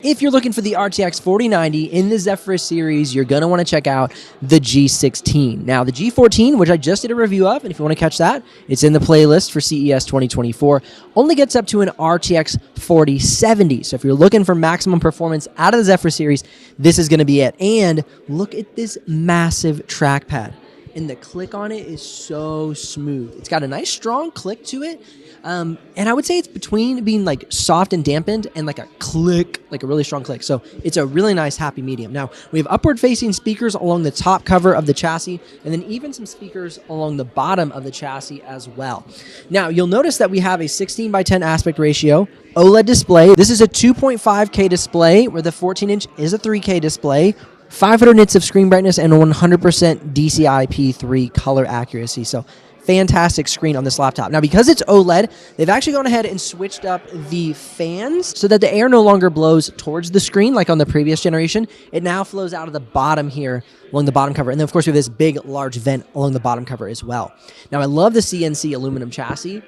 If you're looking for the RTX 4090 in the Zephyrus series, you're going to want to check out the G16. Now, the G14, which I just did a review of, and if you want to catch that, it's in the playlist for CES 2024, only gets up to an RTX 4070. So if you're looking for maximum performance out of the Zephyrus series, this is going to be it. And look at this massive trackpad. And the click on it is so smooth. It's got a nice strong click to it. And I would say it's between being like soft and dampened and like a click, like a really strong click. So it's a really nice happy medium. Now we have upward facing speakers along the top cover of the chassis, and then even some speakers along the bottom of the chassis as well. Now you'll notice that we have a 16:10 aspect ratio, OLED display. This is a 2.5K display where the 14-inch is a 3K display. 500 nits of screen brightness and 100% DCI-P3 color accuracy. So fantastic screen on this laptop. Now, because it's OLED, they've actually gone ahead and switched up the fans so that the air no longer blows towards the screen like on the previous generation. It now flows out of the bottom here along the bottom cover. And then, of course, we have this big, large vent along the bottom cover as well. Now, I love the CNC aluminum chassis.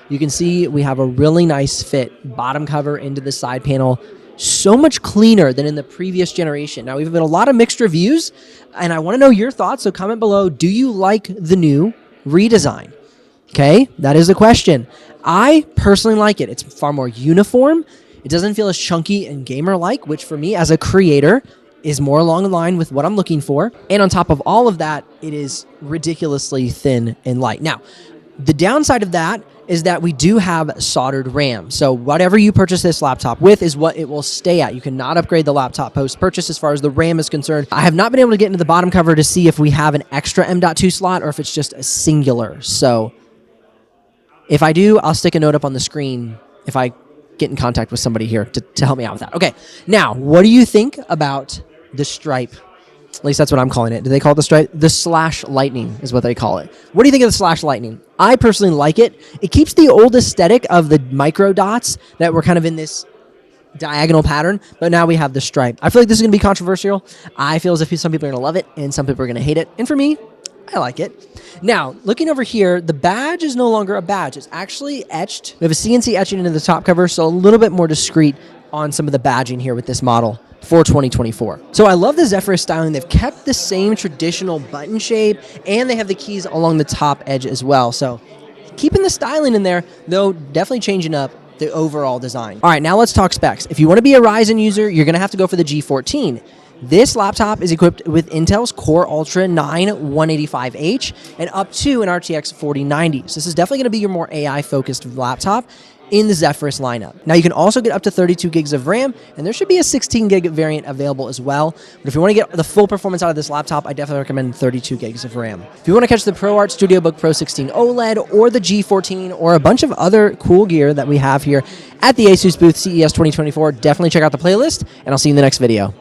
You can see we have a really nice fit bottom cover into the side panel. So much cleaner than in the previous generation. Now, we've had a lot of mixed reviews, and I want to know your thoughts, so comment below. Do you like the new redesign? Okay, that is the question. I personally like it. It's far more uniform. It doesn't feel as chunky and gamer-like, which for me as a creator is more along the line with what I'm looking for. And on top of all of that, it is ridiculously thin and light. Now, the downside of that is that we do have soldered RAM. So whatever you purchase this laptop with is what it will stay at. You cannot upgrade the laptop post-purchase as far as the RAM is concerned. I have not been able to get into the bottom cover to see if we have an extra M.2 slot or if it's just a singular. So if I do, I'll stick a note up on the screen if I get in contact with somebody here to help me out with that. Okay, now, what do you think about the stripe? At least that's what I'm calling it. Do they call it the stripe? The slash lightning is what they call it. What do you think of the slash lightning? I personally like it. It keeps the old aesthetic of the micro dots that were kind of in this diagonal pattern, but now we have the stripe. I feel like this is going to be controversial. I feel as if some people are going to love it and some people are going to hate it. And for me, I like it. Now, looking over here, the badge is no longer a badge. It's actually etched. We have a CNC etching into the top cover, so a little bit more discreet on some of the badging here with this model for 2024. So I love the Zephyrus styling. They've kept the same traditional button shape, and they have the keys along the top edge as well. So keeping the styling in there, though definitely changing up the overall design. All right, now let's talk specs. If you want to be a Ryzen user, you're going to have to go for the G14. This laptop is equipped with Intel's Core Ultra 9 185H and up to an RTX 4090. So this is definitely going to be your more AI-focused laptop in the Zephyrus lineup. Now, you can also get up to 32 gigs of RAM, and there should be a 16 gig variant available as well. But if you want to get the full performance out of this laptop, I definitely recommend 32 gigs of RAM. If you want to catch the ProArt StudioBook Pro 16 OLED or the G14 or a bunch of other cool gear that we have here at the Asus booth CES 2024, definitely check out the playlist, and I'll see you in the next video.